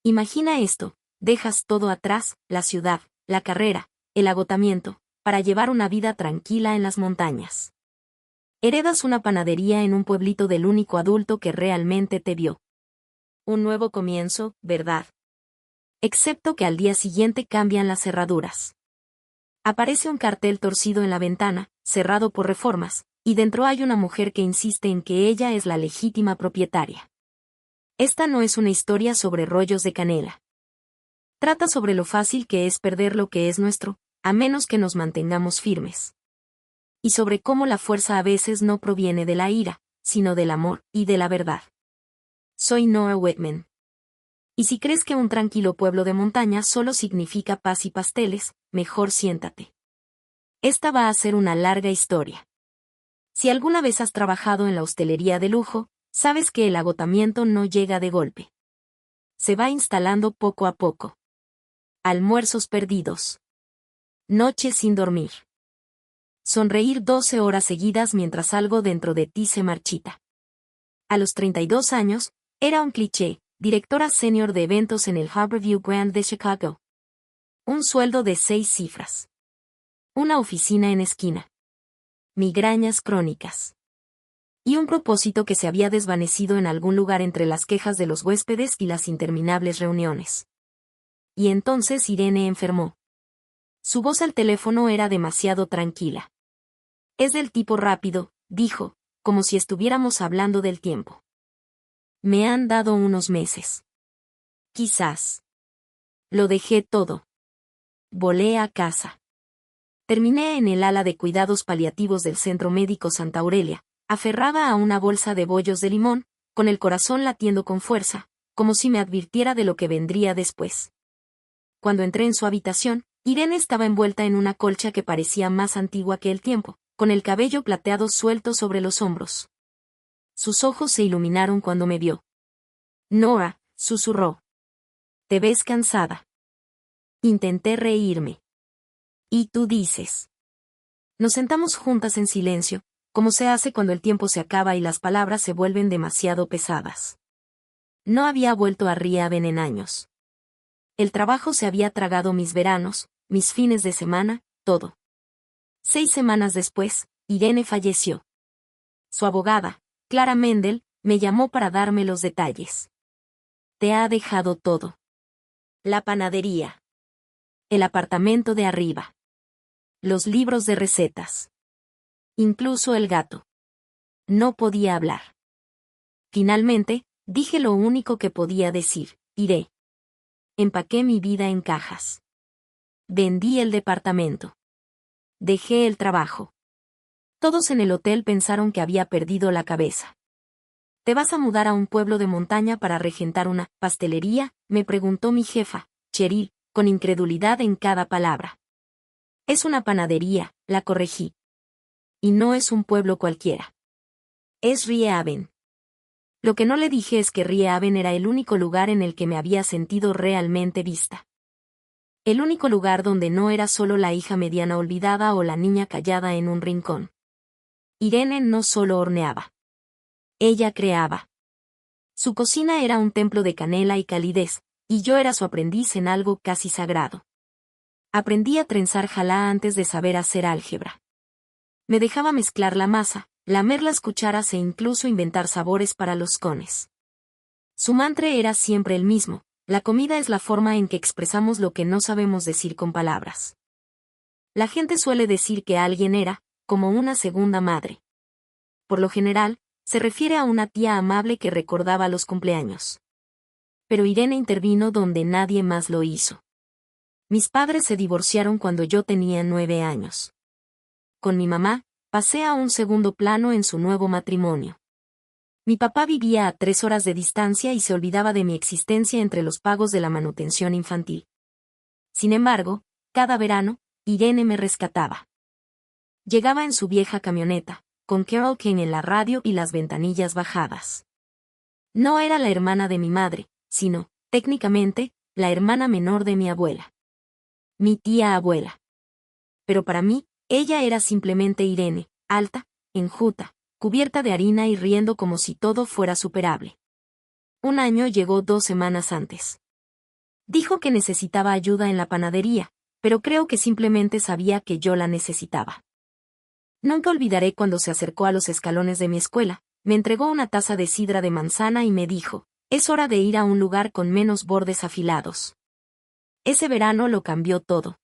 Imagina esto, dejas todo atrás, la ciudad, la carrera, el agotamiento, para llevar una vida tranquila en las montañas. Heredas una panadería en un pueblito del único adulto que realmente te vio. Un nuevo comienzo, ¿verdad? Excepto que al día siguiente cambian las cerraduras. Aparece un cartel torcido en la ventana, cerrado por reformas, y dentro hay una mujer que insiste en que ella es la legítima propietaria. Esta no es una historia sobre rollos de canela. Trata sobre lo fácil que es perder lo que es nuestro, a menos que nos mantengamos firmes. Y sobre cómo la fuerza a veces no proviene de la ira, sino del amor y de la verdad. Soy Noah Whitman. Y si crees que un tranquilo pueblo de montaña solo significa paz y pasteles, mejor siéntate. Esta va a ser una larga historia. Si alguna vez has trabajado en la hostelería de lujo, sabes que el agotamiento no llega de golpe. Se va instalando poco a poco. Almuerzos perdidos. Noches sin dormir. Sonreír 12 horas seguidas mientras algo dentro de ti se marchita. A los 32 años, era un cliché, directora senior de eventos en el Harborview Grand de Chicago. Un sueldo de 6 cifras. Una oficina en esquina. Migrañas crónicas. Y un propósito que se había desvanecido en algún lugar entre las quejas de los huéspedes y las interminables reuniones. Y entonces Irene enfermó. Su voz al teléfono era demasiado tranquila. Es del tipo rápido, dijo, como si estuviéramos hablando del tiempo. Me han dado unos meses. Quizás. Lo dejé todo. Volé a casa. Terminé en el ala de cuidados paliativos del Centro Médico Santa Aurelia, aferrada a una bolsa de bollos de limón, con el corazón latiendo con fuerza, como si me advirtiera de lo que vendría después. Cuando entré en su habitación, Irene estaba envuelta en una colcha que parecía más antigua que el tiempo, con el cabello plateado suelto sobre los hombros. Sus ojos se iluminaron cuando me vio. Noah, susurró. ¿Te ves cansada? Intenté reírme. ¿Y tú dices? Nos sentamos juntas en silencio, como se hace cuando el tiempo se acaba y las palabras se vuelven demasiado pesadas. No había vuelto a Riehaven en años. El trabajo se había tragado mis veranos, mis fines de semana, todo. 6 semanas después, Irene falleció. Su abogada, Clara Mendel, me llamó para darme los detalles. Te ha dejado todo. La panadería. El apartamento de arriba. Los libros de recetas. Incluso el gato. No podía hablar. Finalmente, dije lo único que podía decir, iré. Empaqué mi vida en cajas. Vendí el departamento. Dejé el trabajo. Todos en el hotel pensaron que había perdido la cabeza. ¿Te vas a mudar a un pueblo de montaña para regentar una pastelería?, me preguntó mi jefa, Cheryl, con incredulidad en cada palabra. Es una panadería, la corregí. Y no es un pueblo cualquiera. Es Riehaven. Lo que no le dije es que Riehaven era el único lugar en el que me había sentido realmente vista. El único lugar donde no era solo la hija mediana olvidada o la niña callada en un rincón. Irene no solo horneaba. Ella creaba. Su cocina era un templo de canela y calidez, y yo era su aprendiz en algo casi sagrado. Aprendí a trenzar jalá antes de saber hacer álgebra. Me dejaba mezclar la masa, lamer las cucharas e incluso inventar sabores para los cones. Su mantra era siempre el mismo: la comida es la forma en que expresamos lo que no sabemos decir con palabras. La gente suele decir que alguien era, como una segunda madre. Por lo general, se refiere a una tía amable que recordaba los cumpleaños. Pero Irene intervino donde nadie más lo hizo. Mis padres se divorciaron cuando yo tenía 9 años. Con mi mamá, pasé a un segundo plano en su nuevo matrimonio. Mi papá vivía a 3 horas de distancia y se olvidaba de mi existencia entre los pagos de la manutención infantil. Sin embargo, cada verano, Irene me rescataba. Llegaba en su vieja camioneta, con Carole King en la radio y las ventanillas bajadas. No era la hermana de mi madre, sino, técnicamente, la hermana menor de mi abuela. Mi tía abuela. Pero para mí, ella era simplemente Irene, alta, enjuta, cubierta de harina y riendo como si todo fuera superable. Un año llegó 2 semanas antes. Dijo que necesitaba ayuda en la panadería, pero creo que simplemente sabía que yo la necesitaba. Nunca olvidaré cuando se acercó a los escalones de mi escuela, me entregó una taza de sidra de manzana y me dijo, es hora de ir a un lugar con menos bordes afilados. Ese verano lo cambió todo.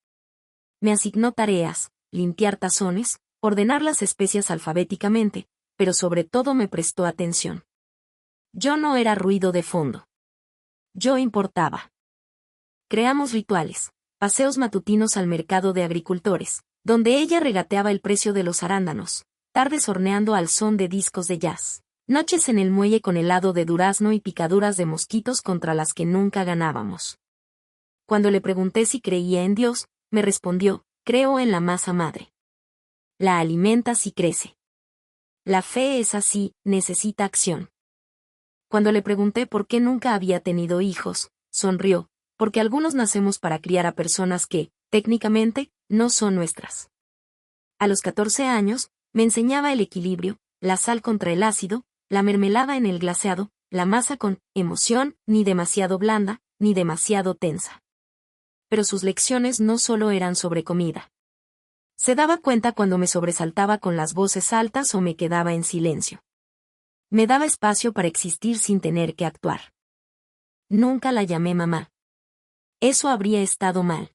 Me asignó tareas, limpiar tazones, ordenar las especias alfabéticamente, pero sobre todo me prestó atención. Yo no era ruido de fondo. Yo importaba. Creamos rituales, paseos matutinos al mercado de agricultores, donde ella regateaba el precio de los arándanos, tardes horneando al son de discos de jazz, noches en el muelle con helado de durazno y picaduras de mosquitos contra las que nunca ganábamos. Cuando le pregunté si creía en Dios, me respondió, creo en la masa madre. La alimentas y crece. La fe es así, necesita acción. Cuando le pregunté por qué nunca había tenido hijos, sonrió, porque algunos nacemos para criar a personas que, técnicamente, no son nuestras. A los 14 años, me enseñaba el equilibrio, la sal contra el ácido, la mermelada en el glaseado, la masa con emoción, ni demasiado blanda, ni demasiado tensa. Pero sus lecciones no solo eran sobre comida. Se daba cuenta cuando me sobresaltaba con las voces altas o me quedaba en silencio. Me daba espacio para existir sin tener que actuar. Nunca la llamé mamá. Eso habría estado mal.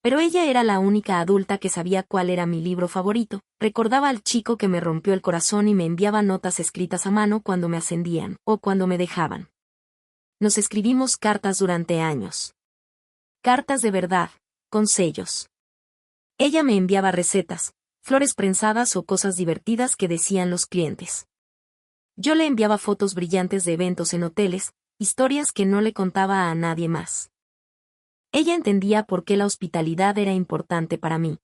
Pero ella era la única adulta que sabía cuál era mi libro favorito, recordaba al chico que me rompió el corazón y me enviaba notas escritas a mano cuando me ascendían, o cuando me dejaban. Nos escribimos cartas durante años. Cartas de verdad, con sellos. Ella me enviaba recetas, flores prensadas o cosas divertidas que decían los clientes. Yo le enviaba fotos brillantes de eventos en hoteles, historias que no le contaba a nadie más. Ella entendía por qué la hospitalidad era importante para mí.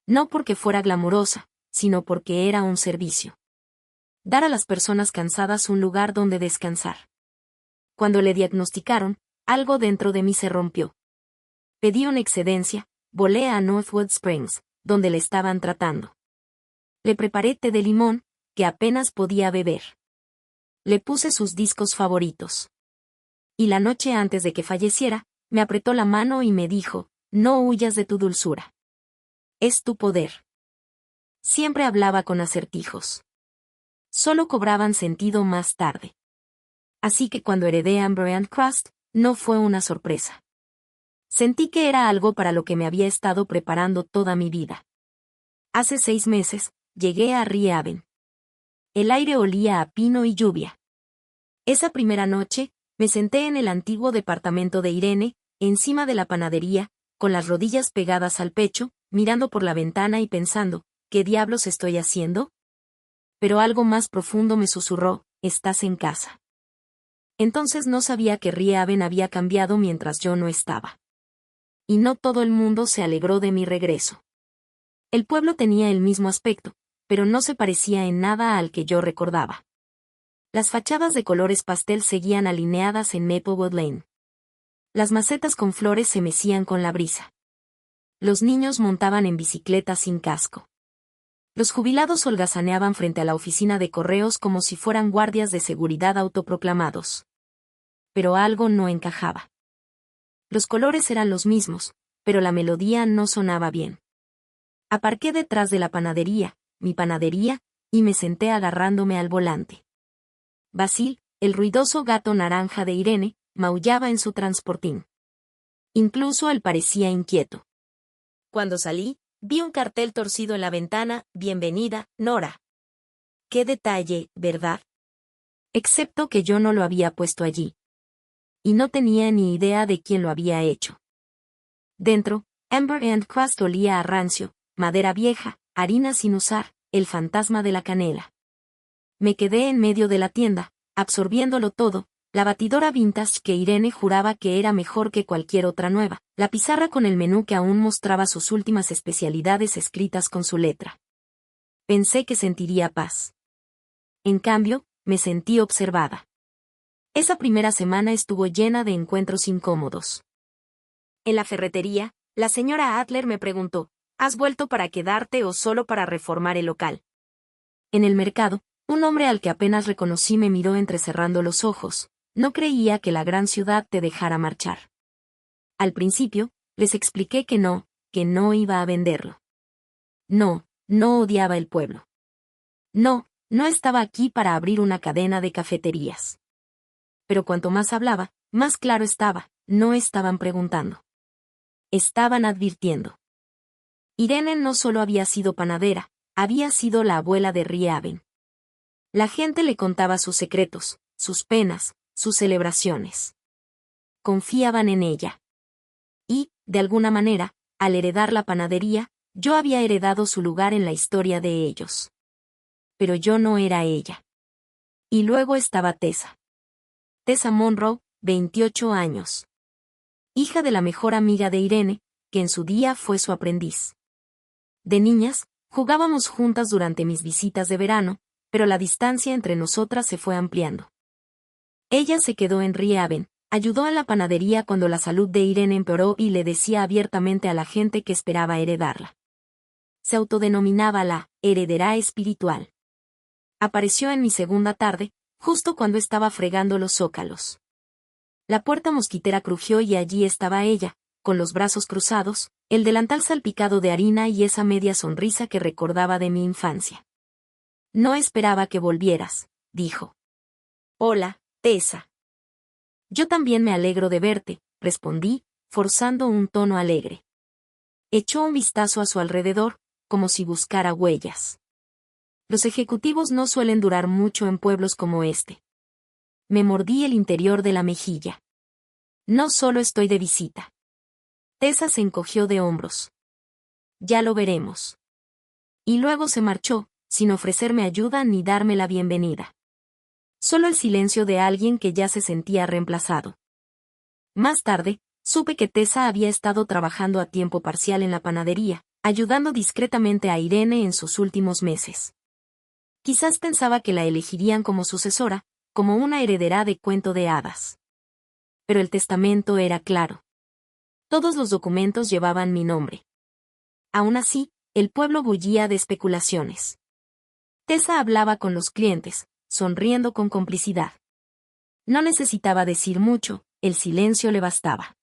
No porque fuera glamurosa, sino porque era un servicio. Dar a las personas cansadas un lugar donde descansar. Cuando le diagnosticaron, algo dentro de mí se rompió. Pedí una excedencia, volé a Northwood Springs, donde le estaban tratando. Le preparé té de limón, que apenas podía beber. Le puse sus discos favoritos. Y la noche antes de que falleciera, me apretó la mano y me dijo, no huyas de tu dulzura. Es tu poder. Siempre hablaba con acertijos. Solo cobraban sentido más tarde. Así que cuando heredé Amber and Crust, no fue una sorpresa. Sentí que era algo para lo que me había estado preparando toda mi vida. Hace 6 meses, llegué a Rye Haven. El aire olía a pino y lluvia. Esa primera noche, me senté en el antiguo departamento de Irene, encima de la panadería, con las rodillas pegadas al pecho, mirando por la ventana y pensando, ¿qué diablos estoy haciendo? Pero algo más profundo me susurró, estás en casa. Entonces no sabía que Rye Haven había cambiado mientras yo no estaba. Y no todo el mundo se alegró de mi regreso. El pueblo tenía el mismo aspecto, pero no se parecía en nada al que yo recordaba. Las fachadas de colores pastel seguían alineadas en Maplewood Lane. Las macetas con flores se mecían con la brisa. Los niños montaban en bicicletas sin casco. Los jubilados holgazaneaban frente a la oficina de correos como si fueran guardias de seguridad autoproclamados. Pero algo no encajaba. Los colores eran los mismos, pero la melodía no sonaba bien. Aparqué detrás de la panadería, mi panadería, y me senté agarrándome al volante. Basil, el ruidoso gato naranja de Irene, maullaba en su transportín. Incluso él parecía inquieto. Cuando salí, vi un cartel torcido en la ventana, bienvenida, Nora. Qué detalle, ¿verdad? Excepto que yo no lo había puesto allí. Y no tenía ni idea de quién lo había hecho. Dentro, Amber and Crust olía a rancio, madera vieja, harina sin usar, el fantasma de la canela. Me quedé en medio de la tienda, absorbiéndolo todo, la batidora vintage que Irene juraba que era mejor que cualquier otra nueva, la pizarra con el menú que aún mostraba sus últimas especialidades escritas con su letra. Pensé que sentiría paz. En cambio, me sentí observada. Esa primera semana estuvo llena de encuentros incómodos. En la ferretería, la señora Adler me preguntó, ¿has vuelto para quedarte o solo para reformar el local? En el mercado, un hombre al que apenas reconocí me miró entrecerrando los ojos. No creía que la gran ciudad te dejara marchar. Al principio, les expliqué que no iba a venderlo. No odiaba el pueblo. No estaba aquí para abrir una cadena de cafeterías. Pero cuanto más hablaba, más claro estaba, no estaban preguntando. Estaban advirtiendo. Irene no solo había sido panadera, había sido la abuela de Riehaven. La gente le contaba sus secretos, sus penas, sus celebraciones. Confiaban en ella. Y, de alguna manera, al heredar la panadería, yo había heredado su lugar en la historia de ellos. Pero yo no era ella. Y luego estaba Tessa. Tessa Monroe, 28 años. Hija de la mejor amiga de Irene, que en su día fue su aprendiz. De niñas, jugábamos juntas durante mis visitas de verano, pero la distancia entre nosotras se fue ampliando. Ella se quedó en Riehaven, ayudó a la panadería cuando la salud de Irene empeoró y le decía abiertamente a la gente que esperaba heredarla. Se autodenominaba la heredera espiritual. Apareció en mi segunda tarde, justo cuando estaba fregando los zócalos. La puerta mosquitera crujió y allí estaba ella, con los brazos cruzados, el delantal salpicado de harina y esa media sonrisa que recordaba de mi infancia. No esperaba que volvieras, dijo. Hola, Tessa. Yo también me alegro de verte, respondí, forzando un tono alegre. Echó un vistazo a su alrededor, como si buscara huellas. Los ejecutivos no suelen durar mucho en pueblos como este. Me mordí el interior de la mejilla. No solo estoy de visita. Tessa se encogió de hombros. Ya lo veremos. Y luego se marchó, sin ofrecerme ayuda ni darme la bienvenida. Solo el silencio de alguien que ya se sentía reemplazado. Más tarde, supe que Tessa había estado trabajando a tiempo parcial en la panadería, ayudando discretamente a Irene en sus últimos meses. Quizás pensaba que la elegirían como sucesora, como una heredera de cuento de hadas. Pero el testamento era claro. Todos los documentos llevaban mi nombre. Aún así, el pueblo bullía de especulaciones. Tessa hablaba con los clientes, sonriendo con complicidad. No necesitaba decir mucho, el silencio le bastaba.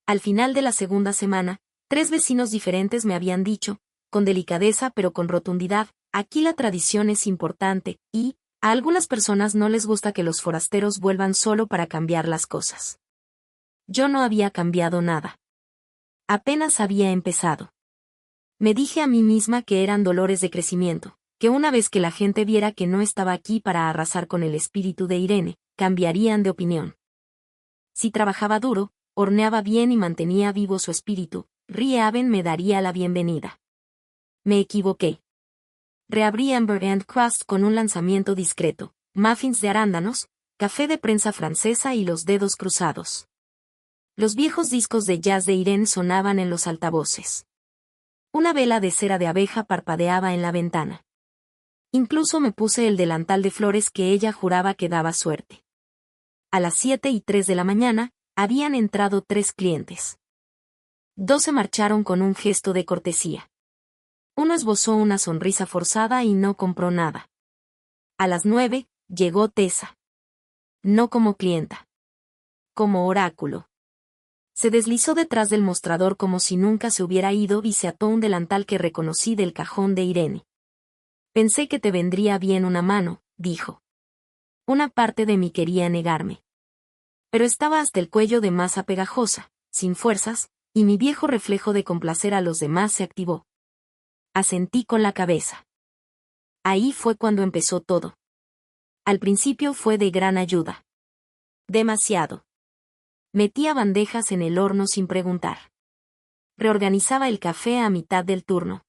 Al final de la segunda semana, 3 vecinos diferentes me habían dicho, con delicadeza pero con rotundidad, aquí la tradición es importante, y, a algunas personas no les gusta que los forasteros vuelvan solo para cambiar las cosas. Yo no había cambiado nada. Apenas había empezado. Me dije a mí misma que eran dolores de crecimiento, que una vez que la gente viera que no estaba aquí para arrasar con el espíritu de Irene, cambiarían de opinión. Si trabajaba duro, horneaba bien y mantenía vivo su espíritu, Riehaven me daría la bienvenida. Me equivoqué. Reabrí Amber and Crust con un lanzamiento discreto, muffins de arándanos, café de prensa francesa y los dedos cruzados. Los viejos discos de jazz de Irene sonaban en los altavoces. Una vela de cera de abeja parpadeaba en la ventana. Incluso me puse el delantal de flores que ella juraba que daba suerte. A las 7:03 de la mañana, habían entrado 3 clientes. 2 se marcharon con un gesto de cortesía. Uno esbozó una sonrisa forzada y no compró nada. A las 9, llegó Tessa. No como clienta. Como oráculo. Se deslizó detrás del mostrador como si nunca se hubiera ido y se ató un delantal que reconocí del cajón de Irene. Pensé que te vendría bien una mano, dijo. Una parte de mí quería negarme. Pero estaba hasta el cuello de masa pegajosa, sin fuerzas, y mi viejo reflejo de complacer a los demás se activó. Asentí con la cabeza. Ahí fue cuando empezó todo. Al principio fue de gran ayuda. Demasiado. Metía bandejas en el horno sin preguntar. Reorganizaba el café a mitad del turno.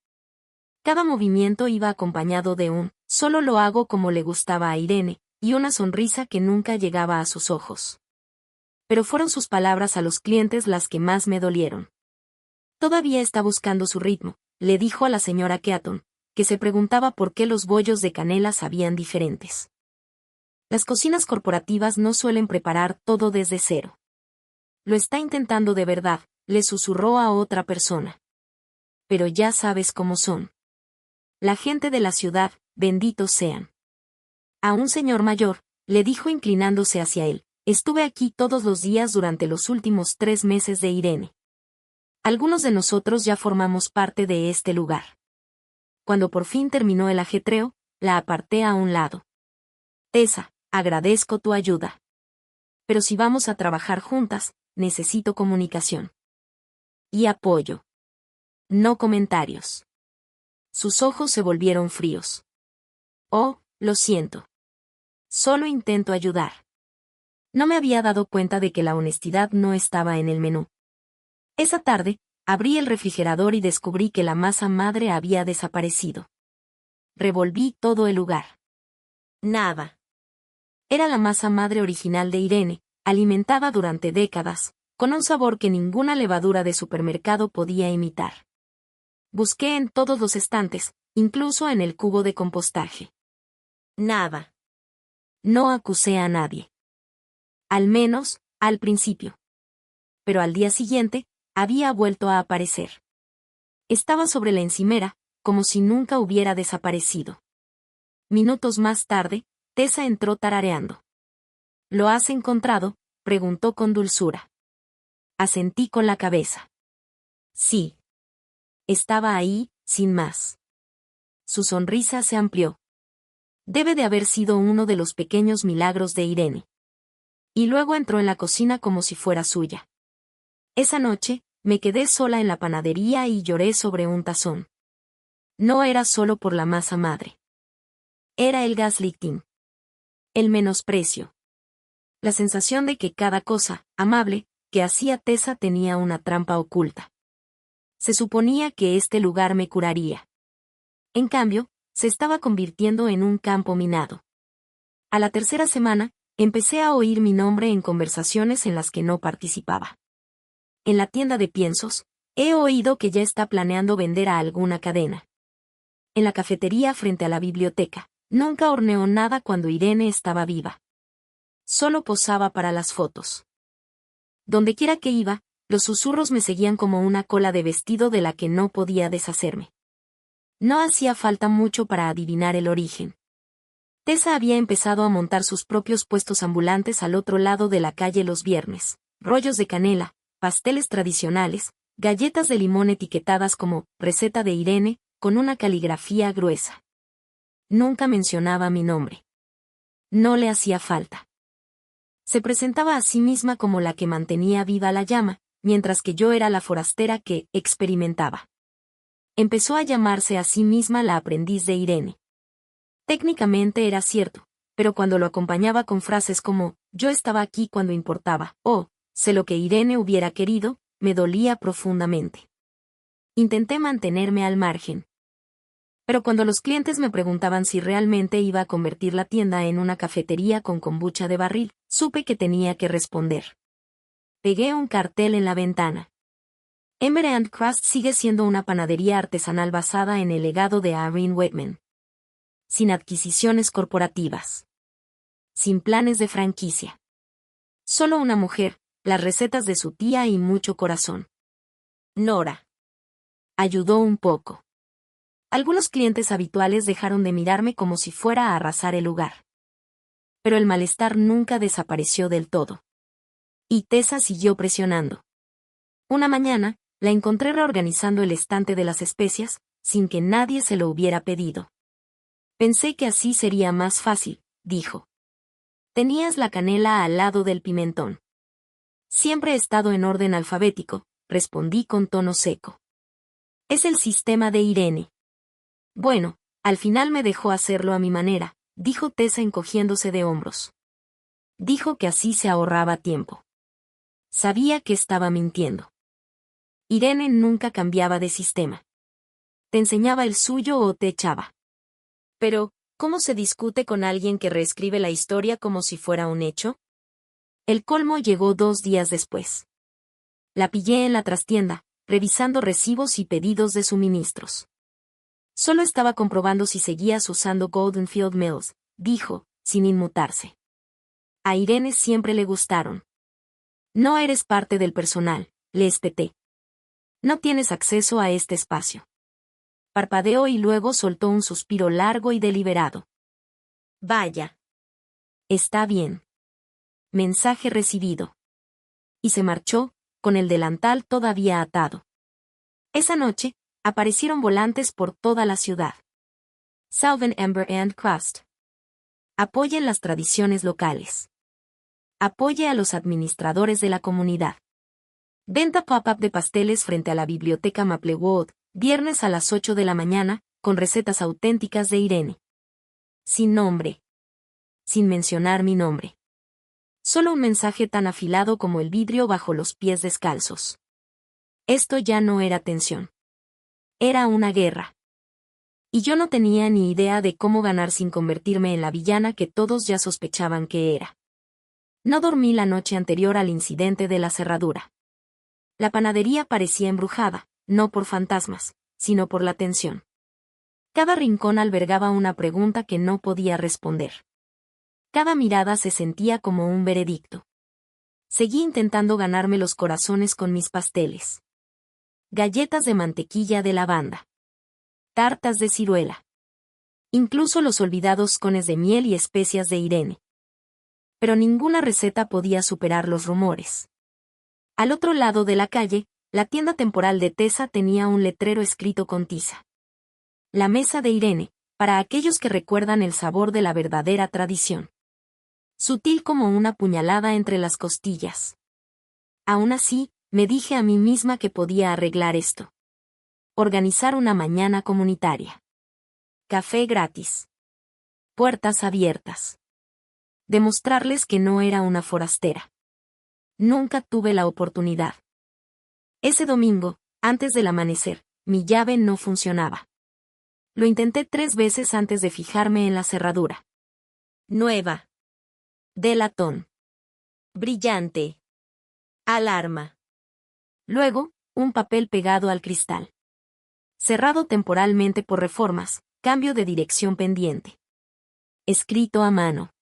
Cada movimiento iba acompañado de un, solo lo hago como le gustaba a Irene, y una sonrisa que nunca llegaba a sus ojos. Pero fueron sus palabras a los clientes las que más me dolieron. Todavía está buscando su ritmo, le dijo a la señora Keaton, que se preguntaba por qué los bollos de canela sabían diferentes. Las cocinas corporativas no suelen preparar todo desde cero. Lo está intentando de verdad, le susurró a otra persona. Pero ya sabes cómo son. La gente de la ciudad, benditos sean. A un señor mayor, le dijo inclinándose hacia él, Estuve aquí todos los días durante los últimos 3 meses de Irene. Algunos de nosotros ya formamos parte de este lugar. Cuando por fin terminó el ajetreo, la aparté a un lado. Tessa, agradezco tu ayuda. Pero si vamos a trabajar juntas, necesito comunicación. Y apoyo. No comentarios. Sus ojos se volvieron fríos. Oh, lo siento. Solo intento ayudar. No me había dado cuenta de que la honestidad no estaba en el menú. Esa tarde, abrí el refrigerador y descubrí que la masa madre había desaparecido. Revolví todo el lugar. Nada. Era la masa madre original de Irene, alimentada durante décadas, con un sabor que ninguna levadura de supermercado podía imitar. Busqué en todos los estantes, incluso en el cubo de compostaje. Nada. No acusé a nadie. Al menos, al principio. Pero al día siguiente, había vuelto a aparecer. Estaba sobre la encimera, como si nunca hubiera desaparecido. Minutos más tarde, Tessa entró tarareando. ¿Lo has encontrado?, preguntó con dulzura. Asentí con la cabeza. Sí. Estaba ahí, sin más. Su sonrisa se amplió. Debe de haber sido uno de los pequeños milagros de Irene. Y luego entró en la cocina como si fuera suya. Esa noche, me quedé sola en la panadería y lloré sobre un tazón. No era solo por la masa madre. Era el gaslighting. El menosprecio. La sensación de que cada cosa, amable, que hacía Tessa tenía una trampa oculta. Se suponía que este lugar me curaría. En cambio, se estaba convirtiendo en un campo minado. A la tercera semana, empecé a oír mi nombre en conversaciones en las que no participaba. En la tienda de piensos, he oído que ya está planeando vender a alguna cadena. En la cafetería frente a la biblioteca, nunca horneó nada cuando Irene estaba viva. Solo posaba para las fotos. Dondequiera que iba, los susurros me seguían como una cola de vestido de la que no podía deshacerme. No hacía falta mucho para adivinar el origen. Tessa había empezado a montar sus propios puestos ambulantes al otro lado de la calle los viernes. Rollos de canela, pasteles tradicionales, galletas de limón etiquetadas como receta de Irene, con una caligrafía gruesa. Nunca mencionaba mi nombre. No le hacía falta. Se presentaba a sí misma como la que mantenía viva la llama, mientras que yo era la forastera que experimentaba. Empezó a llamarse a sí misma la aprendiz de Irene. Técnicamente era cierto, pero cuando lo acompañaba con frases como, yo estaba aquí cuando importaba, o, sé lo que Irene hubiera querido, me dolía profundamente. Intenté mantenerme al margen. Pero cuando los clientes me preguntaban si realmente iba a convertir la tienda en una cafetería con kombucha de barril, supe que tenía que responder. Pegué un cartel en la ventana. Emmer & Crust sigue siendo una panadería artesanal basada en el legado de Irene Whitman. Sin adquisiciones corporativas. Sin planes de franquicia. Solo una mujer, las recetas de su tía y mucho corazón. Nora. Ayudó un poco. Algunos clientes habituales dejaron de mirarme como si fuera a arrasar el lugar. Pero el malestar nunca desapareció del todo. Y Tessa siguió presionando. Una mañana, la encontré reorganizando el estante de las especias, sin que nadie se lo hubiera pedido. Pensé que así sería más fácil, dijo. Tenías la canela al lado del pimentón. Siempre he estado en orden alfabético, respondí con tono seco. Es el sistema de Irene. Bueno, al final me dejó hacerlo a mi manera, dijo Tessa encogiéndose de hombros. Dijo que así se ahorraba tiempo. Sabía que estaba mintiendo. Irene nunca cambiaba de sistema. Te enseñaba el suyo o te echaba. Pero, ¿cómo se discute con alguien que reescribe la historia como si fuera un hecho? El colmo llegó 2 días después. La pillé en la trastienda, revisando recibos y pedidos de suministros. Solo estaba comprobando si seguías usando Goldenfield Mills, dijo, sin inmutarse. A Irene siempre le gustaron. No eres parte del personal, le espeté. No tienes acceso a este espacio. Parpadeó y luego soltó un suspiro largo y deliberado. Vaya. Está bien. mensaje recibido. Y se marchó, con el delantal todavía atado. Esa noche, aparecieron volantes por toda la ciudad. Salven Ember and Crust. Apoyen las tradiciones locales. Apoye a los administradores de la comunidad. Venta pop-up de pasteles frente a la biblioteca Maplewood, viernes a las 8 de la mañana, con recetas auténticas de Irene. Sin nombre. Sin mencionar mi nombre. Solo un mensaje tan afilado como el vidrio bajo los pies descalzos. Esto ya no era tensión. Era una guerra. Y yo no tenía ni idea de cómo ganar sin convertirme en la villana que todos ya sospechaban que era. No dormí la noche anterior al incidente de la cerradura. La panadería parecía embrujada, no por fantasmas, sino por la tensión. Cada rincón albergaba una pregunta que no podía responder. Cada mirada se sentía como un veredicto. Seguí intentando ganarme los corazones con mis pasteles. Galletas de mantequilla de lavanda. Tartas de ciruela. Incluso los olvidados cones de miel y especias de Irene. Pero ninguna receta podía superar los rumores. Al otro lado de la calle, la tienda temporal de Tessa tenía un letrero escrito con tiza. La mesa de Irene, para aquellos que recuerdan el sabor de la verdadera tradición. Sutil como una puñalada entre las costillas. Aún así, me dije a mí misma que podía arreglar esto. Organizar una mañana comunitaria. Café gratis. Puertas abiertas. Demostrarles que no era una forastera. Nunca tuve la oportunidad. Ese domingo, antes del amanecer, mi llave no funcionaba. Lo intenté 3 veces antes de fijarme en la cerradura. Nueva. De latón. Brillante. Alarma. Luego, un papel pegado al cristal. Cerrado temporalmente por reformas, cambio de dirección pendiente. Escrito a mano.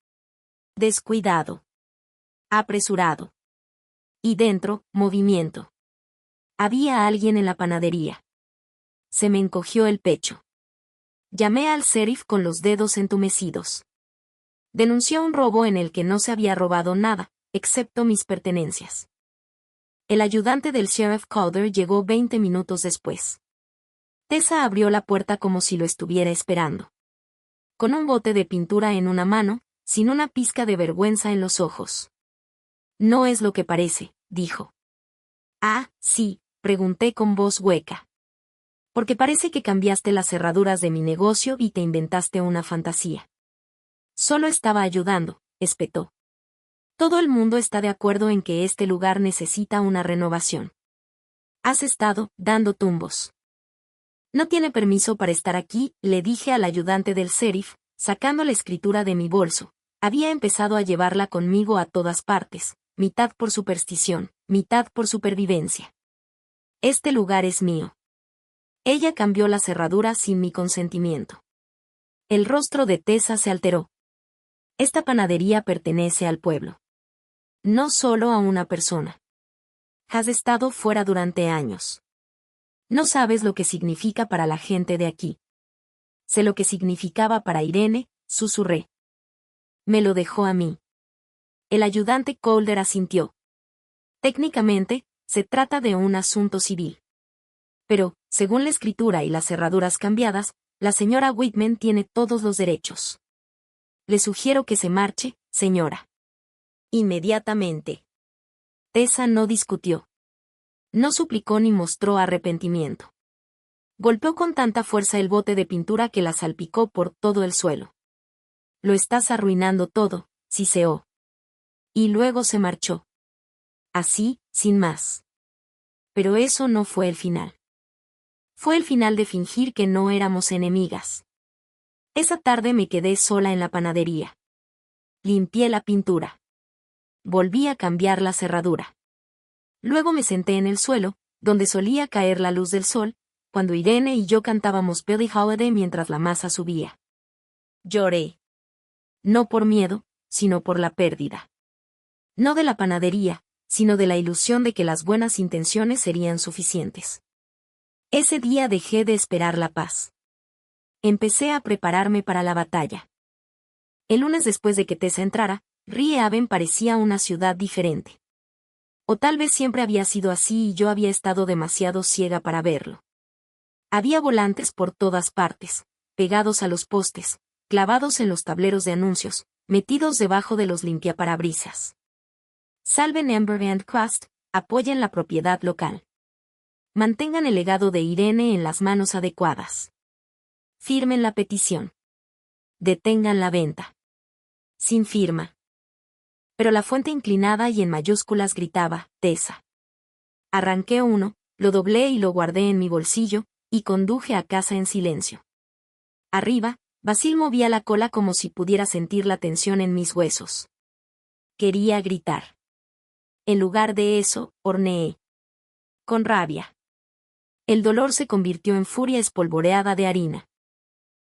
Descuidado. Apresurado. Y dentro, movimiento. Había alguien en la panadería. Se me encogió el pecho. Llamé al sheriff con los dedos entumecidos. Denunció un robo en el que no se había robado nada, excepto mis pertenencias. El ayudante del sheriff Calder llegó 20 minutos después. Tessa abrió la puerta como si lo estuviera esperando. Con un bote de pintura en una mano, sin una pizca de vergüenza en los ojos. No es lo que parece, dijo. Ah, sí, pregunté con voz hueca. Porque parece que cambiaste las cerraduras de mi negocio y te inventaste una fantasía. Solo estaba ayudando, espetó. Todo el mundo está de acuerdo en que este lugar necesita una renovación. Has estado dando tumbos. No tiene permiso para estar aquí, le dije al ayudante del sheriff, sacando la escritura de mi bolso. Había empezado a llevarla conmigo a todas partes, mitad por superstición, mitad por supervivencia. Este lugar es mío. Ella cambió la cerradura sin mi consentimiento. El rostro de Tessa se alteró. Esta panadería pertenece al pueblo. No solo a una persona. Has estado fuera durante años. No sabes lo que significa para la gente de aquí. Sé lo que significaba para Irene, susurré. Me lo dejó a mí. El ayudante Calder asintió. Técnicamente, se trata de un asunto civil. Pero, según la escritura y las cerraduras cambiadas, la señora Whitman tiene todos los derechos. Le sugiero que se marche, señora. Inmediatamente. Tessa no discutió. No suplicó ni mostró arrepentimiento. Golpeó con tanta fuerza el bote de pintura que la salpicó por todo el suelo. Lo estás arruinando todo, siseó. Y luego se marchó. Así, sin más. Pero eso no fue el final. Fue el final de fingir que no éramos enemigas. Esa tarde me quedé sola en la panadería. Limpié la pintura. Volví a cambiar la cerradura. Luego me senté en el suelo, donde solía caer la luz del sol, cuando Irene y yo cantábamos Billie Holiday mientras la masa subía. Lloré. No por miedo, sino por la pérdida. No de la panadería, sino de la ilusión de que las buenas intenciones serían suficientes. Ese día dejé de esperar la paz. Empecé a prepararme para la batalla. El lunes después de que Tessa entrara, Riehaven parecía una ciudad diferente. O tal vez siempre había sido así y yo había estado demasiado ciega para verlo. Había volantes por todas partes, pegados a los postes, clavados en los tableros de anuncios, metidos debajo de los limpiaparabrisas. Salven Amber and Crust, apoyen la propiedad local. Mantengan el legado de Irene en las manos adecuadas. Firmen la petición. Detengan la venta. Sin firma. Pero la fuente inclinada y en mayúsculas gritaba, Tessa. Arranqué uno, lo doblé y lo guardé en mi bolsillo, y conduje a casa en silencio. Arriba, Basil movía la cola como si pudiera sentir la tensión en mis huesos. Quería gritar. En lugar de eso, horneé. Con rabia. El dolor se convirtió en furia espolvoreada de harina.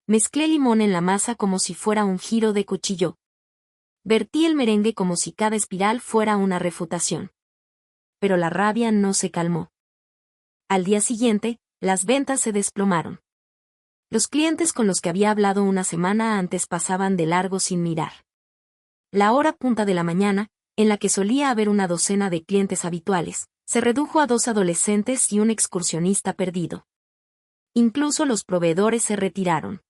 Mezclé limón en la masa como si fuera un giro de cuchillo. Vertí el merengue como si cada espiral fuera una refutación. Pero la rabia no se calmó. Al día siguiente, las ventas se desplomaron. Los clientes con los que había hablado una semana antes pasaban de largo sin mirar. La hora punta de la mañana, en la que solía haber una docena de clientes habituales, se redujo a 2 adolescentes y un excursionista perdido. Incluso los proveedores se retiraron.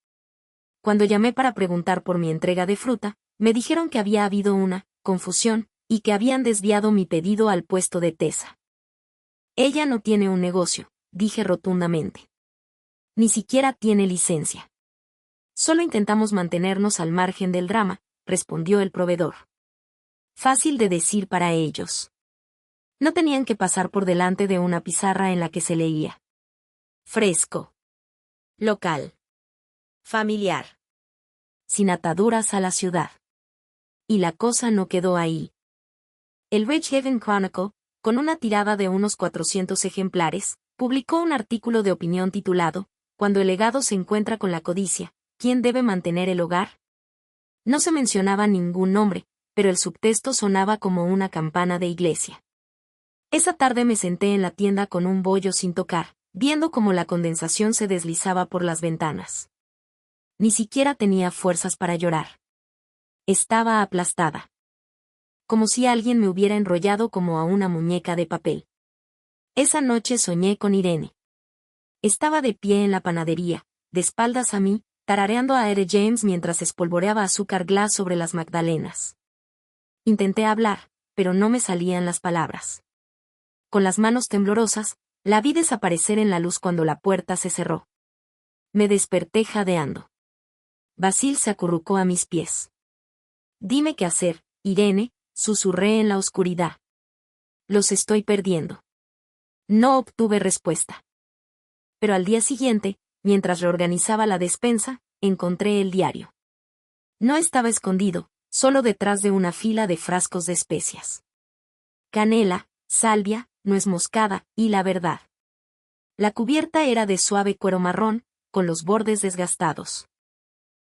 Cuando llamé para preguntar por mi entrega de fruta, me dijeron que había habido una confusión y que habían desviado mi pedido al puesto de Tessa. Ella no tiene un negocio, dije rotundamente. Ni siquiera tiene licencia. Solo intentamos mantenernos al margen del drama, respondió el proveedor. Fácil de decir para ellos. No tenían que pasar por delante de una pizarra en la que se leía. Fresco. Local. Familiar. Sin ataduras a la ciudad. Y la cosa no quedó ahí. El Ridgehaven Chronicle, con una tirada de unos 400 ejemplares, publicó un artículo de opinión titulado, Cuando el legado se encuentra con la codicia, ¿quién debe mantener el hogar? No se mencionaba ningún nombre, pero el subtexto sonaba como una campana de iglesia. Esa tarde me senté en la tienda con un bollo sin tocar, viendo cómo la condensación se deslizaba por las ventanas. Ni siquiera tenía fuerzas para llorar. Estaba aplastada. Como si alguien me hubiera enrollado como a una muñeca de papel. Esa noche soñé con Irene. Estaba de pie en la panadería, de espaldas a mí, tarareando a Ere James mientras espolvoreaba azúcar glass sobre las magdalenas. Intenté hablar, pero no me salían las palabras. Con las manos temblorosas, la vi desaparecer en la luz cuando la puerta se cerró. Me desperté jadeando. Basil se acurrucó a mis pies. Dime qué hacer, Irene, susurré en la oscuridad. Los estoy perdiendo. No obtuve respuesta. Pero al día siguiente, mientras reorganizaba la despensa, encontré el diario. No estaba escondido, solo detrás de una fila de frascos de especias. Canela, salvia, nuez moscada, y la verdad. La cubierta era de suave cuero marrón, con los bordes desgastados.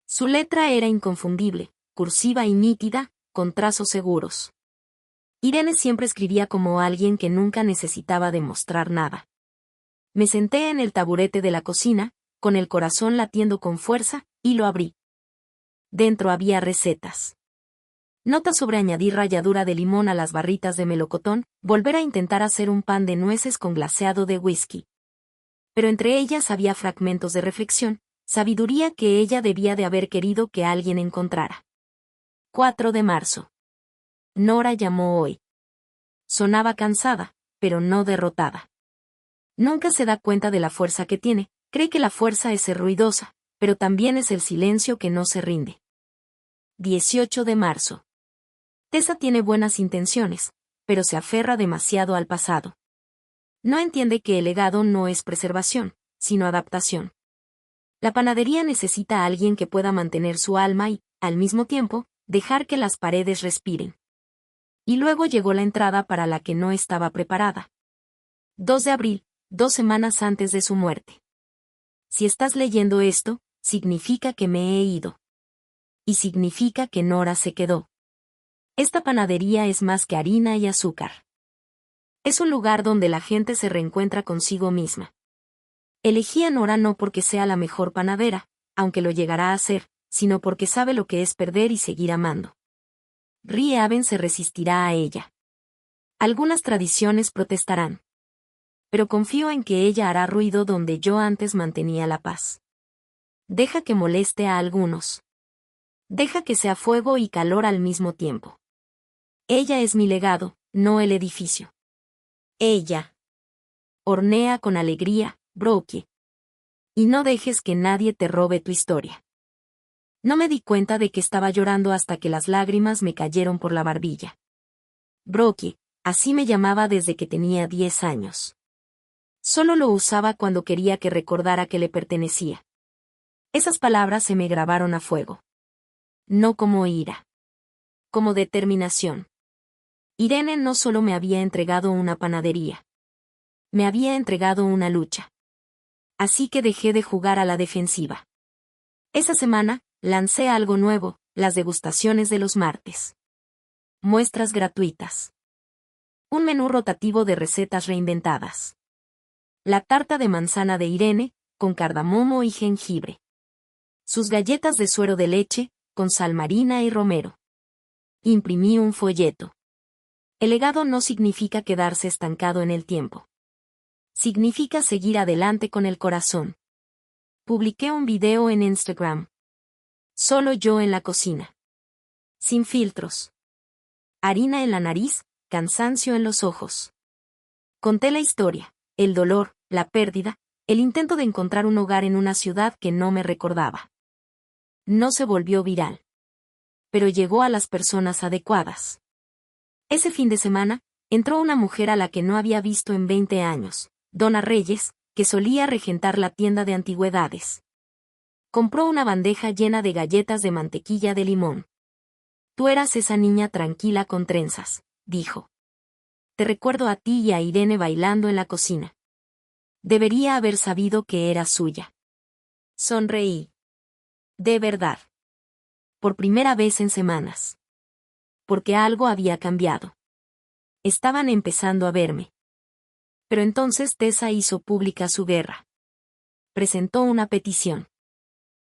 Su letra era inconfundible, cursiva y nítida, con trazos seguros. Irene siempre escribía como alguien que nunca necesitaba demostrar nada. Me senté en el taburete de la cocina, con el corazón latiendo con fuerza, y lo abrí. Dentro había recetas. Notas sobre añadir ralladura de limón a las barritas de melocotón, volver a intentar hacer un pan de nueces con glaseado de whisky. Pero entre ellas había fragmentos de reflexión, sabiduría que ella debía de haber querido que alguien encontrara. 4 de marzo. Nora llamó hoy. Sonaba cansada, pero no derrotada. Nunca se da cuenta de la fuerza que tiene, cree que la fuerza es ser ruidosa, pero también es el silencio que no se rinde. 18 de marzo. Tessa tiene buenas intenciones, pero se aferra demasiado al pasado. No entiende que el legado no es preservación, sino adaptación. La panadería necesita a alguien que pueda mantener su alma y, al mismo tiempo, dejar que las paredes respiren. Y luego llegó la entrada para la que no estaba preparada. 2 de abril, 2 semanas antes de su muerte. Si estás leyendo esto, significa que me he ido. Y significa que Nora se quedó. Esta panadería es más que harina y azúcar. Es un lugar donde la gente se reencuentra consigo misma. Elegí a Nora no porque sea la mejor panadera, aunque lo llegará a ser, sino porque sabe lo que es perder y seguir amando. Riehaven se resistirá a ella. Algunas tradiciones protestarán. Pero confío en que ella hará ruido donde yo antes mantenía la paz. Deja que moleste a algunos. Deja que sea fuego y calor al mismo tiempo. Ella es mi legado, no el edificio. Ella. Hornea con alegría, Brookie. Y no dejes que nadie te robe tu historia. No me di cuenta de que estaba llorando hasta que las lágrimas me cayeron por la barbilla. Brookie, así me llamaba desde que tenía 10 años. Solo lo usaba cuando quería que recordara que le pertenecía. Esas palabras se me grabaron a fuego. No como ira. Como determinación. Irene no solo me había entregado una panadería. Me había entregado una lucha. Así que dejé de jugar a la defensiva. Esa semana, lancé algo nuevo, las degustaciones de los martes. Muestras gratuitas. Un menú rotativo de recetas reinventadas. La tarta de manzana de Irene, con cardamomo y jengibre. Sus galletas de suero de leche, con sal marina y romero. Imprimí un folleto. El legado no significa quedarse estancado en el tiempo. Significa seguir adelante con el corazón. Publiqué un video en Instagram. Solo yo en la cocina. Sin filtros. Harina en la nariz, cansancio en los ojos. Conté la historia, el dolor, la pérdida, el intento de encontrar un hogar en una ciudad que no me recordaba. No se volvió viral. Pero llegó a las personas adecuadas. Ese fin de semana, entró una mujer a la que no había visto en 20 años, Donna Reyes, que solía regentar la tienda de antigüedades. Compró una bandeja llena de galletas de mantequilla de limón. Tú eras esa niña tranquila con trenzas, dijo. Te recuerdo a ti y a Irene bailando en la cocina. Debería haber sabido que era suya. Sonreí. De verdad. Por primera vez en semanas. Porque algo había cambiado. Estaban empezando a verme. Pero entonces Tessa hizo pública su guerra. Presentó una petición.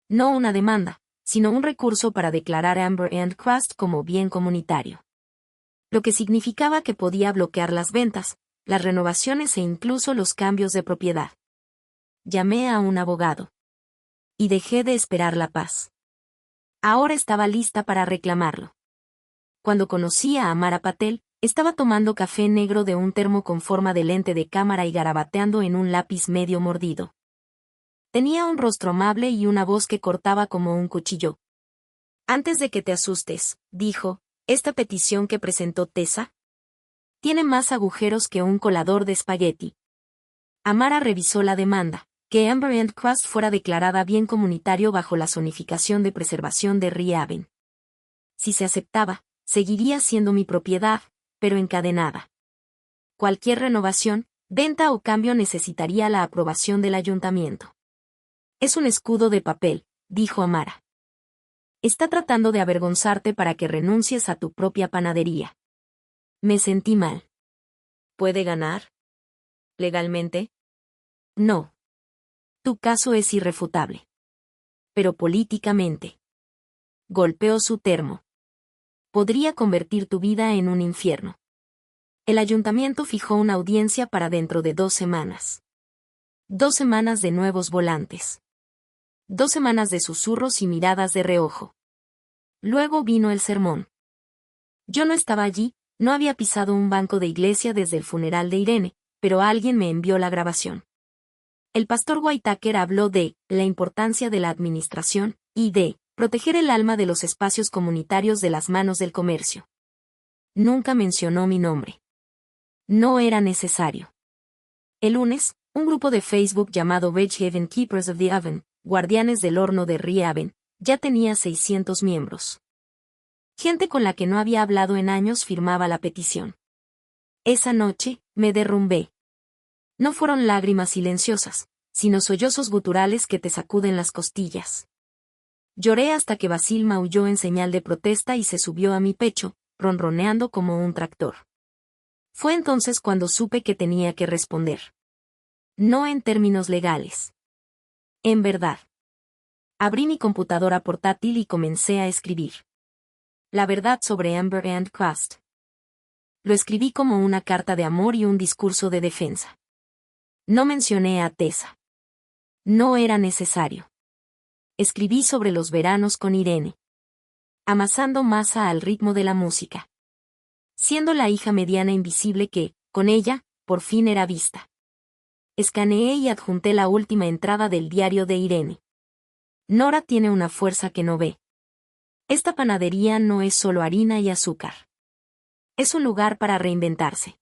No una demanda, sino un recurso para declarar Amber and Crust como bien comunitario. Lo que significaba que podía bloquear las ventas, las renovaciones e incluso los cambios de propiedad. Llamé a un abogado. Y dejé de esperar la paz. Ahora estaba lista para reclamarlo. Cuando conocí a Amara Patel, estaba tomando café negro de un termo con forma de lente de cámara y garabateando en un lápiz medio mordido. Tenía un rostro amable y una voz que cortaba como un cuchillo. Antes de que te asustes, dijo, ¿esta petición que presentó Tessa? Tiene más agujeros que un colador de espagueti. Amara revisó la demanda, que Amber and Crust fuera declarada bien comunitario bajo la zonificación de preservación de Riehaven. Si se aceptaba, seguiría siendo mi propiedad, pero encadenada. Cualquier renovación, venta o cambio necesitaría la aprobación del ayuntamiento. Es un escudo de papel, dijo Amara. Está tratando de avergonzarte para que renuncies a tu propia panadería. Me sentí mal. ¿Puede ganar? ¿Legalmente? No. Tu caso es irrefutable. Pero políticamente. Golpeó su termo. Podría convertir tu vida en un infierno. El ayuntamiento fijó una audiencia para dentro de 2 semanas. 2 semanas de nuevos volantes. 2 semanas de susurros y miradas de reojo. Luego vino el sermón. Yo no estaba allí, no había pisado un banco de iglesia desde el funeral de Irene, pero alguien me envió la grabación. El pastor Whitaker habló de la importancia de la administración y de proteger el alma de los espacios comunitarios de las manos del comercio. Nunca mencionó mi nombre. No era necesario. El lunes, un grupo de Facebook llamado Ridgehaven Keepers of the Oven, Guardianes del Horno de Riehaven, ya tenía 600 miembros. Gente con la que no había hablado en años firmaba la petición. Esa noche, me derrumbé. No fueron lágrimas silenciosas, sino sollozos guturales que te sacuden las costillas. Lloré hasta que Basil maulló en señal de protesta y se subió a mi pecho, ronroneando como un tractor. Fue entonces cuando supe que tenía que responder. No en términos legales. En verdad. Abrí mi computadora portátil y comencé a escribir. La verdad sobre Amber and Crust. Lo escribí como una carta de amor y un discurso de defensa. No mencioné a Tessa. No era necesario. Escribí sobre los veranos con Irene. Amasando masa al ritmo de la música. Siendo la hija mediana invisible que, con ella, por fin era vista. Escaneé y adjunté la última entrada del diario de Irene. Nora tiene una fuerza que no ve. Esta panadería no es solo harina y azúcar. Es un lugar para reinventarse.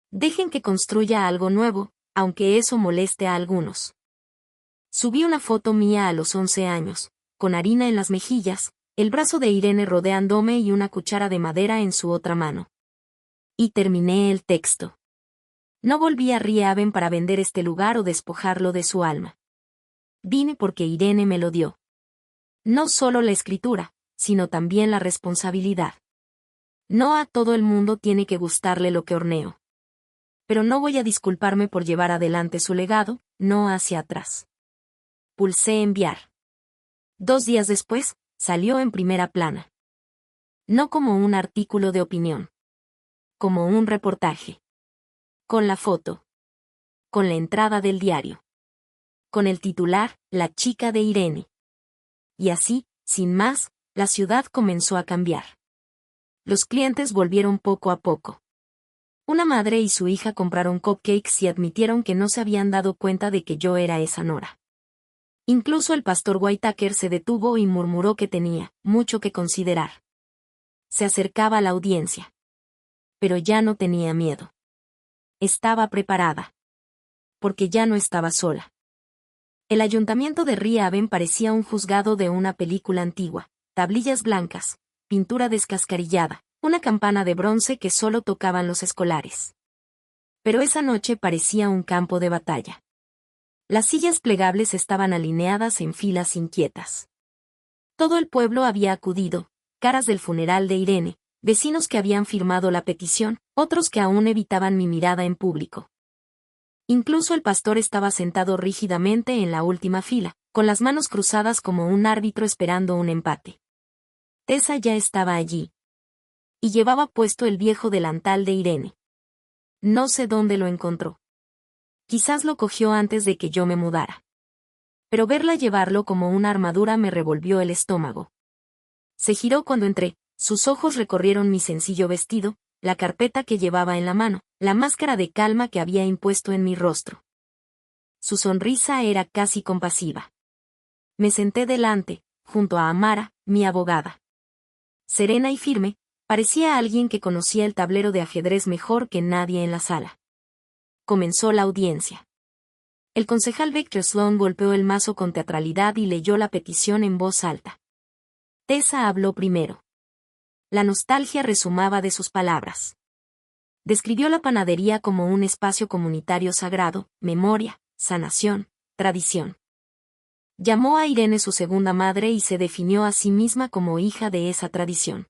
Dejen que construya algo nuevo, aunque eso moleste a algunos. Subí una foto mía a los 11 años, con harina en las mejillas, el brazo de Irene rodeándome y una cuchara de madera en su otra mano. Y terminé el texto. No volví a Riehaven para vender este lugar o despojarlo de su alma. Vine porque Irene me lo dio. No solo la escritura, sino también la responsabilidad. No a todo el mundo tiene que gustarle lo que horneo. Pero no voy a disculparme por llevar adelante su legado, no hacia atrás. Pulsé enviar. 2 días después, salió en primera plana. No como un artículo de opinión. Como un reportaje. Con la foto. Con la entrada del diario. Con el titular, La chica de Irene. Y así, sin más, la ciudad comenzó a cambiar. Los clientes volvieron poco a poco. Una madre y su hija compraron cupcakes y admitieron que no se habían dado cuenta de que yo era esa Nora. Incluso el pastor Whitaker se detuvo y murmuró que tenía mucho que considerar. Se acercaba la audiencia. Pero ya no tenía miedo. Estaba preparada. Porque ya no estaba sola. El ayuntamiento de Riehaven parecía un juzgado de una película antigua, tablillas blancas, pintura descascarillada, una campana de bronce que solo tocaban los escolares. Pero esa noche parecía un campo de batalla. Las sillas plegables estaban alineadas en filas inquietas. Todo el pueblo había acudido, caras del funeral de Irene, vecinos que habían firmado la petición, otros que aún evitaban mi mirada en público. Incluso el pastor estaba sentado rígidamente en la última fila, con las manos cruzadas como un árbitro esperando un empate. Tessa ya estaba allí. Y llevaba puesto el viejo delantal de Irene. No sé dónde lo encontró. Quizás lo cogió antes de que yo me mudara. Pero verla llevarlo como una armadura me revolvió el estómago. Se giró cuando entré, sus ojos recorrieron mi sencillo vestido, la carpeta que llevaba en la mano, la máscara de calma que había impuesto en mi rostro. Su sonrisa era casi compasiva. Me senté delante, junto a Amara, mi abogada. Serena y firme, parecía alguien que conocía el tablero de ajedrez mejor que nadie en la sala. Comenzó la audiencia. El concejal Victor Sloan golpeó el mazo con teatralidad y leyó la petición en voz alta. Tessa habló primero. La nostalgia resumaba de sus palabras. Describió la panadería como un espacio comunitario sagrado, memoria, sanación, tradición. Llamó a Irene su segunda madre y se definió a sí misma como hija de esa tradición.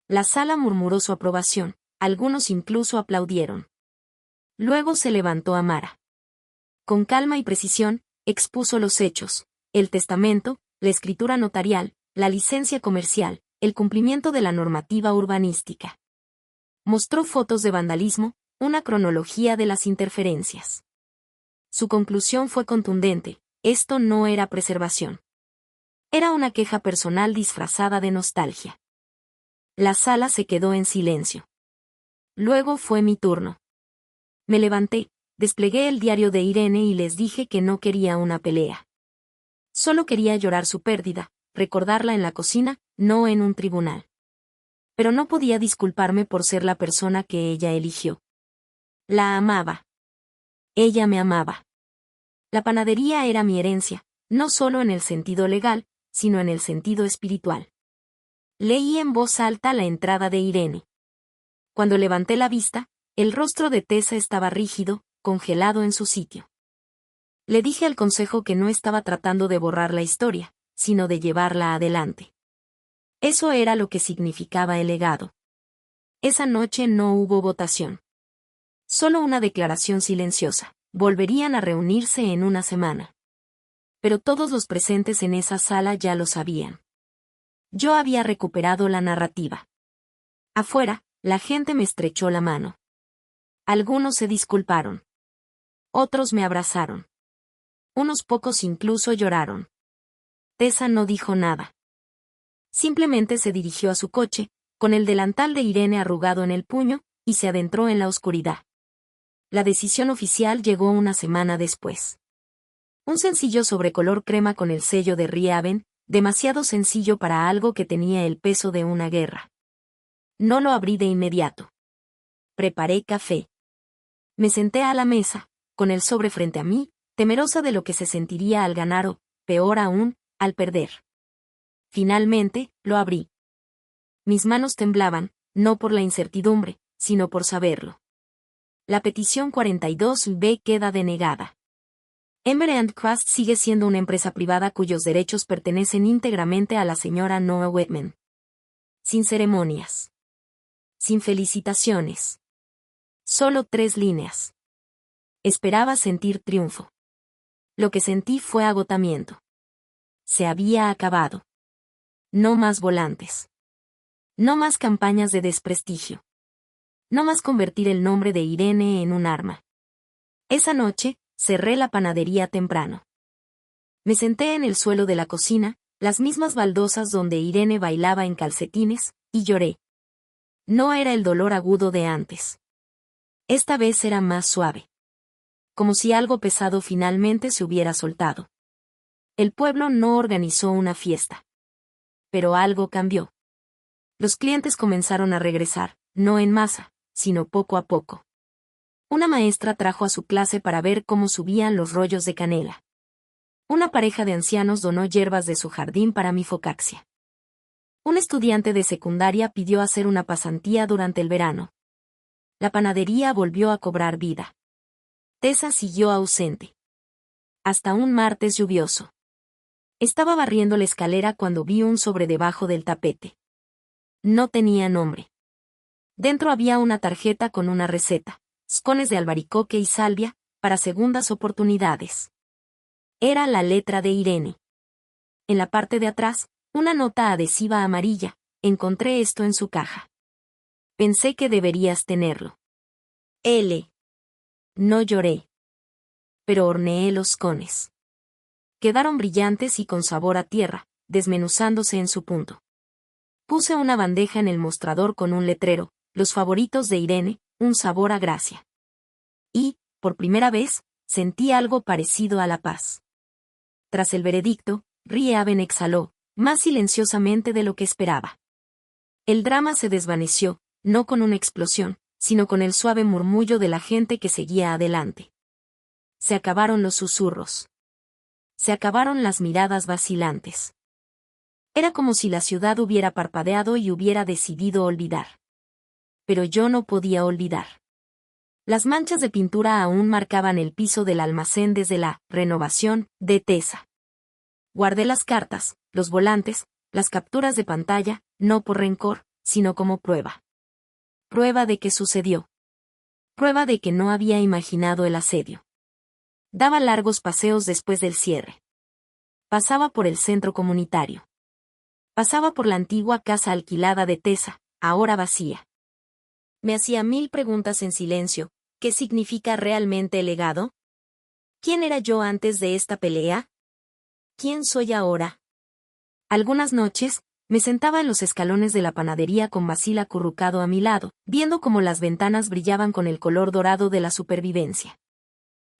La sala murmuró su aprobación, algunos incluso aplaudieron. Luego se levantó Amara. Con calma y precisión, expuso los hechos, el testamento, la escritura notarial, la licencia comercial, el cumplimiento de la normativa urbanística. Mostró fotos de vandalismo, una cronología de las interferencias. Su conclusión fue contundente, esto no era preservación. Era una queja personal disfrazada de nostalgia. La sala se quedó en silencio. Luego fue mi turno. Me levanté, desplegué el diario de Irene y les dije que no quería una pelea. Solo quería llorar su pérdida, recordarla en la cocina, no en un tribunal. Pero no podía disculparme por ser la persona que ella eligió. La amaba. Ella me amaba. La panadería era mi herencia, no solo en el sentido legal, sino en el sentido espiritual. Leí en voz alta la entrada de Irene. Cuando levanté la vista, el rostro de Tessa estaba rígido, congelado en su sitio. Le dije al consejo que no estaba tratando de borrar la historia, sino de llevarla adelante. Eso era lo que significaba el legado. Esa noche no hubo votación. Solo una declaración silenciosa. Volverían a reunirse en una semana. Pero todos los presentes en esa sala ya lo sabían. Yo había recuperado la narrativa. Afuera, la gente me estrechó la mano. Algunos se disculparon. Otros me abrazaron. Unos pocos incluso lloraron. Tessa no dijo nada. Simplemente se dirigió a su coche, con el delantal de Irene arrugado en el puño, y se adentró en la oscuridad. La decisión oficial llegó una semana después. Un sencillo sobre color crema con el sello de Riehaven, demasiado sencillo para algo que tenía el peso de una guerra. No lo abrí de inmediato. Preparé café. Me senté a la mesa, con el sobre frente a mí, temerosa de lo que se sentiría al ganar o, peor aún, al perder. Finalmente, lo abrí. Mis manos temblaban, no por la incertidumbre, sino por saberlo. La petición 42B queda denegada. Ember & Crust sigue siendo una empresa privada cuyos derechos pertenecen íntegramente a la señora Noah Whitman. Sin ceremonias. Sin felicitaciones. Solo 3 líneas. Esperaba sentir triunfo. Lo que sentí fue agotamiento. Se había acabado. No más volantes. No más campañas de desprestigio. No más convertir el nombre de Irene en un arma. Esa noche, cerré la panadería temprano. Me senté en el suelo de la cocina, las mismas baldosas donde Irene bailaba en calcetines, y lloré. No era el dolor agudo de antes. Esta vez era más suave. Como si algo pesado finalmente se hubiera soltado. El pueblo no organizó una fiesta. Pero algo cambió. Los clientes comenzaron a regresar, no en masa, sino poco a poco. Una maestra trajo a su clase para ver cómo subían los rollos de canela. Una pareja de ancianos donó hierbas de su jardín para mi focaxia. Un estudiante de secundaria pidió hacer una pasantía durante el verano. La panadería volvió a cobrar vida. Tessa siguió ausente. Hasta un martes lluvioso. Estaba barriendo la escalera cuando vi un sobre debajo del tapete. No tenía nombre. Dentro había una tarjeta con una receta, scones de albaricoque y salvia, para segundas oportunidades. Era la letra de Irene. En la parte de atrás, una nota adhesiva amarilla, encontré esto en su caja. Pensé que deberías tenerlo. L. No lloré. Pero horneé los cones. Quedaron brillantes y con sabor a tierra, desmenuzándose en su punto. Puse una bandeja en el mostrador con un letrero, los favoritos de Irene, un sabor a gracia. Y, por primera vez, sentí algo parecido a la paz. Tras el veredicto, Riehaven exhaló, más silenciosamente de lo que esperaba. El drama se desvaneció, no con una explosión, sino con el suave murmullo de la gente que seguía adelante. Se acabaron los susurros. Se acabaron las miradas vacilantes. Era como si la ciudad hubiera parpadeado y hubiera decidido olvidar. Pero yo no podía olvidar. Las manchas de pintura aún marcaban el piso del almacén desde la renovación de Tessa. Guardé las cartas, los volantes, las capturas de pantalla, no por rencor, sino como prueba. Prueba de que sucedió. Prueba de que no había imaginado el asedio. Daba largos paseos después del cierre. Pasaba por el centro comunitario. Pasaba por la antigua casa alquilada de Tessa, ahora vacía. Me hacía 1000 preguntas en silencio. ¿Qué significa realmente el legado? ¿Quién era yo antes de esta pelea? ¿Quién soy ahora? Algunas noches, me sentaba en los escalones de la panadería con Basil acurrucado a mi lado, viendo cómo las ventanas brillaban con el color dorado de la supervivencia.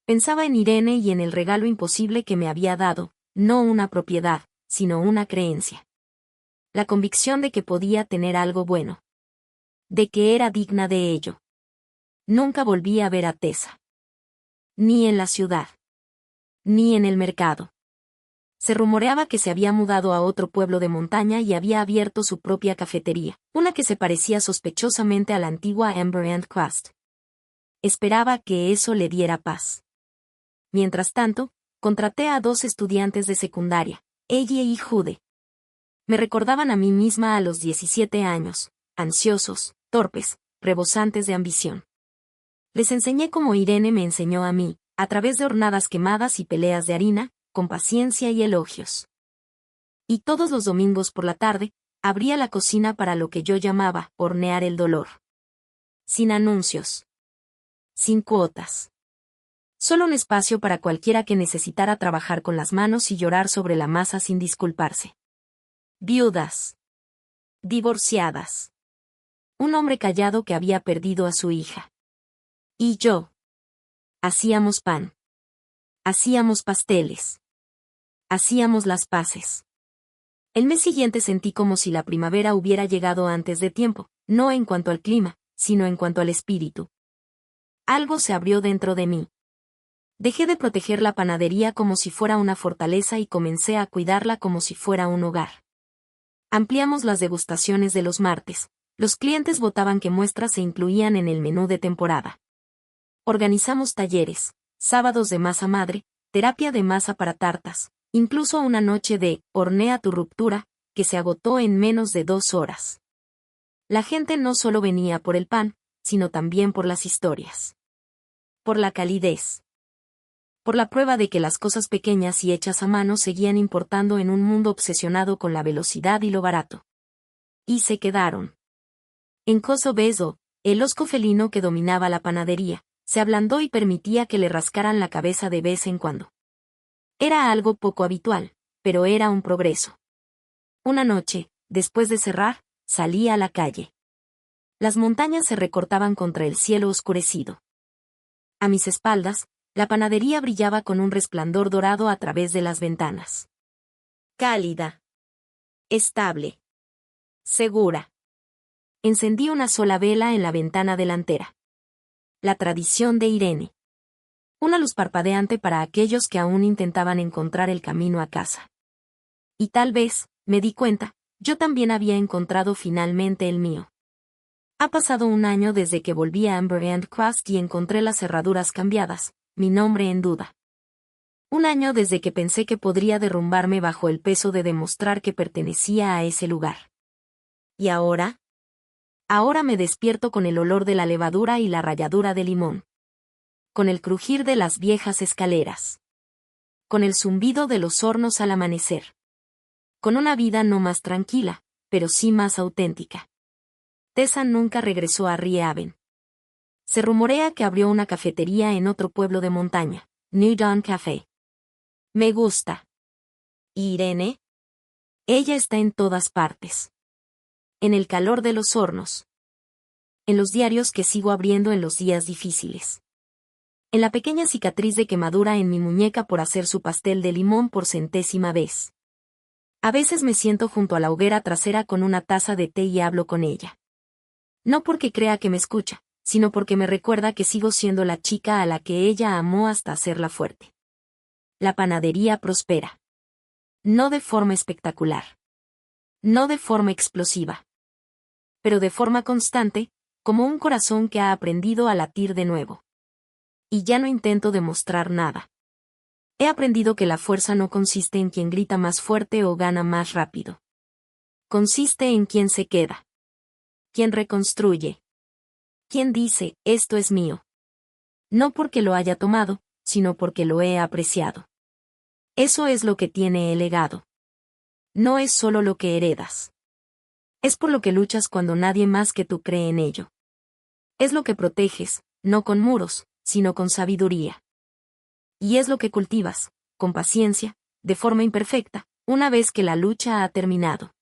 Pensaba en Irene y en el regalo imposible que me había dado, no una propiedad, sino una creencia. La convicción de que podía tener algo bueno. De que era digna de ello. Nunca volví a ver a Tessa. Ni en la ciudad. Ni en el mercado. Se rumoreaba que se había mudado a otro pueblo de montaña y había abierto su propia cafetería, una que se parecía sospechosamente a la antigua Ember & Crust. Esperaba que eso le diera paz. Mientras tanto, contraté a 2 estudiantes de secundaria, Ellie y Jude. Me recordaban a mí misma a los 17 años, ansiosos, torpes, rebosantes de ambición. Les enseñé como Irene me enseñó a mí, a través de hornadas quemadas y peleas de harina, con paciencia y elogios. Y todos los domingos por la tarde, Abría la cocina para lo que yo llamaba hornear el dolor. Sin anuncios. Sin cuotas. Solo un espacio para cualquiera que necesitara trabajar con las manos y llorar sobre la masa sin disculparse. Viudas. Divorciadas. Un hombre callado que había perdido a su hija. Y yo. Hacíamos pan. Hacíamos pasteles. Hacíamos las paces. El mes siguiente sentí como si la primavera hubiera llegado antes de tiempo, no en cuanto al clima, sino en cuanto al espíritu. Algo se abrió dentro de mí. Dejé de proteger la panadería como si fuera una fortaleza y comencé a cuidarla como si fuera un hogar. Ampliamos las degustaciones de los martes. Los clientes votaban qué muestras se incluían en el menú de temporada. Organizamos talleres, sábados de masa madre, terapia de masa para tartas, incluso una noche de hornea tu ruptura, que se agotó en menos de 2 horas. La gente no solo venía por el pan, sino también por las historias. Por la calidez. Por la prueba de que las cosas pequeñas y hechas a mano seguían importando en un mundo obsesionado con la velocidad y lo barato. Y se quedaron. En Coso Beso, el osco felino que dominaba la panadería, se ablandó y permitía que le rascaran la cabeza de vez en cuando. Era algo poco habitual, pero era un progreso. Una noche, después de cerrar, salí a la calle. Las montañas se recortaban contra el cielo oscurecido. A mis espaldas, la panadería brillaba con un resplandor dorado a través de las ventanas. Cálida. Estable. Segura. Encendí una sola vela en la ventana delantera. La tradición de Irene. Una luz parpadeante para aquellos que aún intentaban encontrar el camino a casa. Y tal vez, me di cuenta, yo también había encontrado finalmente el mío. Ha pasado un año desde que volví a Amber and Crust y encontré las cerraduras cambiadas, mi nombre en duda. Un año desde que pensé que podría derrumbarme bajo el peso de demostrar que pertenecía a ese lugar. ¿Y ahora? Ahora me despierto con el olor de la levadura y la ralladura de limón. Con el crujir de las viejas escaleras. Con el zumbido de los hornos al amanecer. Con una vida no más tranquila, pero sí más auténtica. Tessa nunca regresó a Riehaven. Se rumorea que abrió una cafetería en otro pueblo de montaña, New Dawn Café. Me gusta. ¿Y Irene? Ella está en todas partes. En el calor de los hornos. En los diarios que sigo abriendo en los días difíciles. En la pequeña cicatriz de quemadura en mi muñeca por hacer su pastel de limón por 100ª vez. A veces me siento junto a la hoguera trasera con una taza de té y hablo con ella. No porque crea que me escucha, sino porque me recuerda que sigo siendo la chica a la que ella amó hasta hacerla fuerte. La panadería prospera. No de forma espectacular. No de forma explosiva. Pero de forma constante, como un corazón que ha aprendido a latir de nuevo. Y ya no intento demostrar nada. He aprendido que la fuerza no consiste en quien grita más fuerte o gana más rápido. Consiste en quien se queda. Quien reconstruye. Quien dice, esto es mío. No porque lo haya tomado, sino porque lo he apreciado. Eso es lo que tiene el legado. No es solo lo que heredas. Es por lo que luchas cuando nadie más que tú cree en ello. Es lo que proteges, no con muros, sino con sabiduría. Y es lo que cultivas, con paciencia, de forma imperfecta, una vez que la lucha ha terminado.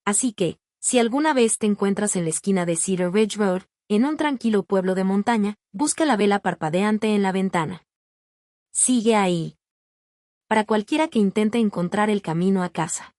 Así que, si alguna vez te encuentras en la esquina de Cedar Ridge Road, en un tranquilo pueblo de montaña, busca la vela parpadeante en la ventana. Sigue ahí. Para cualquiera que intente encontrar el camino a casa.